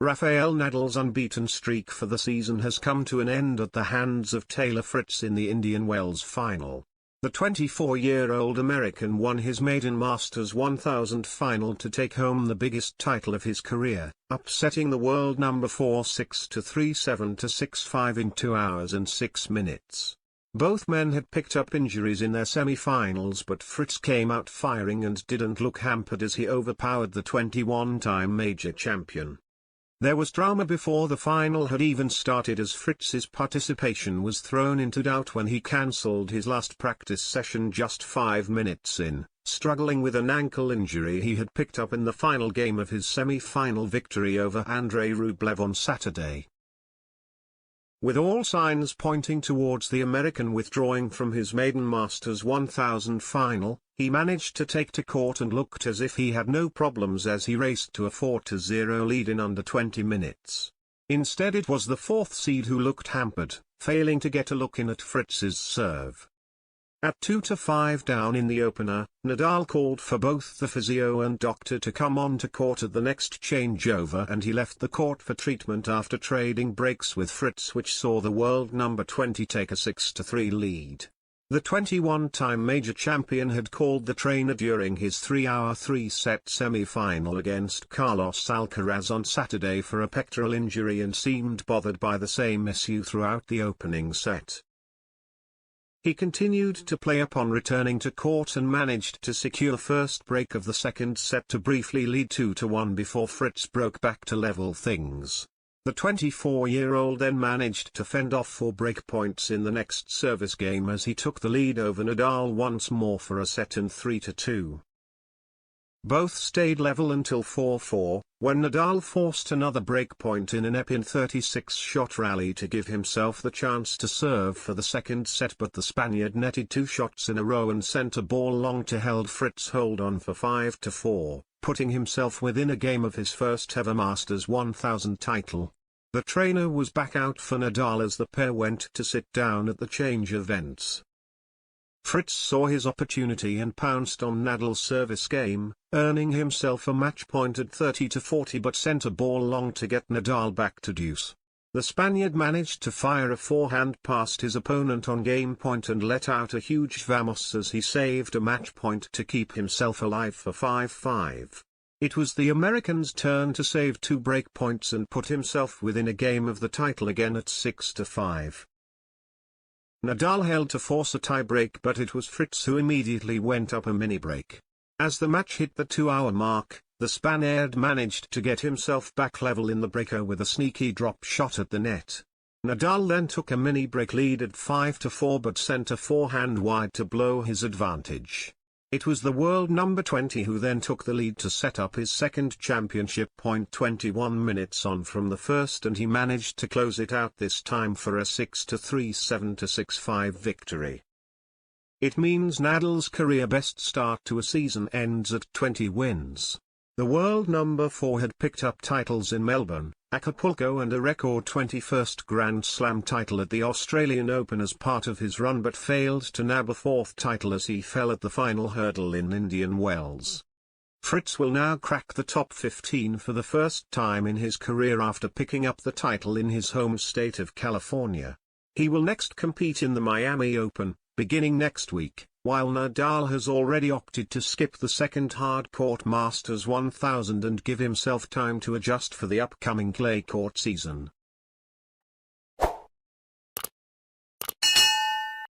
Rafael Nadal's unbeaten streak for the season has come to an end at the hands of Taylor Fritz in the Indian Wells final. The 24-year-old American won his maiden Masters 1000 final to take home the biggest title of his career, upsetting the world number 4 6-3 7-6-5 in 2 hours and 6 minutes. Both men had picked up injuries in their semi-finals, but Fritz came out firing and didn't look hampered as he overpowered the 21-time major champion. There was drama before the final had even started, as Fritz's participation was thrown into doubt when he cancelled his last practice session just 5 minutes in, struggling with an ankle injury he had picked up in the final game of his semi-final victory over Andrei Rublev on Saturday. With all signs pointing towards the American withdrawing from his maiden Masters 1000 final, he managed to take to court and looked as if he had no problems as he raced to a 4-0 lead in under 20 minutes. Instead, it was the fourth seed who looked hampered, failing to get a look in at Fritz's serve. At 2-5 down in the opener, Nadal called for both the physio and doctor to come on to court at the next changeover, and he left the court for treatment after trading breaks with Fritz, which saw the world number 20 take a 6-3 lead. The 21-time major champion had called the trainer during his 3-hour 3-set semi-final against Carlos Alcaraz on Saturday for a pectoral injury and seemed bothered by the same issue throughout the opening set. He continued to play upon returning to court and managed to secure first break of the second set to briefly lead 2-1 before Fritz broke back to level things. The 24-year-old then managed to fend off 4 break points in the next service game as he took the lead over Nadal once more for a set and 3-2. Both stayed level until 4-4, when Nadal forced another breakpoint in an epic 36-shot rally to give himself the chance to serve for the second set, but the Spaniard netted 2 shots in a row and sent a ball long to held Fritz hold on for 5-4, putting himself within a game of his first ever Masters 1000 title. The trainer was back out for Nadal as the pair went to sit down at the change events. Fritz saw his opportunity and pounced on Nadal's service game, earning himself a match point at 30-40, but sent a ball long to get Nadal back to deuce. The Spaniard managed to fire a forehand past his opponent on game point and let out a huge vamos as he saved a match point to keep himself alive for 5-5. It was the American's turn to save 2 break points and put himself within a game of the title again at 6-5. Nadal held to force a tie-break, but it was Fritz who immediately went up a mini-break. As the match hit the 2-hour mark, the Spaniard managed to get himself back level in the breaker with a sneaky drop shot at the net. Nadal then took a mini-break lead at 5-4 but sent a forehand wide to blow his advantage. It was the world number 20 who then took the lead to set up his second championship point 21 minutes on from the first, and he managed to close it out this time for a 6-3 7-6-5 victory. It means Nadal's career best start to a season ends at 20 wins. The world number 4 had picked up titles in Melbourne, Acapulco and a record 21st Grand Slam title at the Australian Open as part of his run, but failed to nab a 4th title as he fell at the final hurdle in Indian Wells. Fritz will now crack the top 15 for the first time in his career after picking up the title in his home state of California. He will next compete in the Miami Open, beginning next week, while Nadal has already opted to skip the second hard-court Masters 1000 and give himself time to adjust for the upcoming clay court season.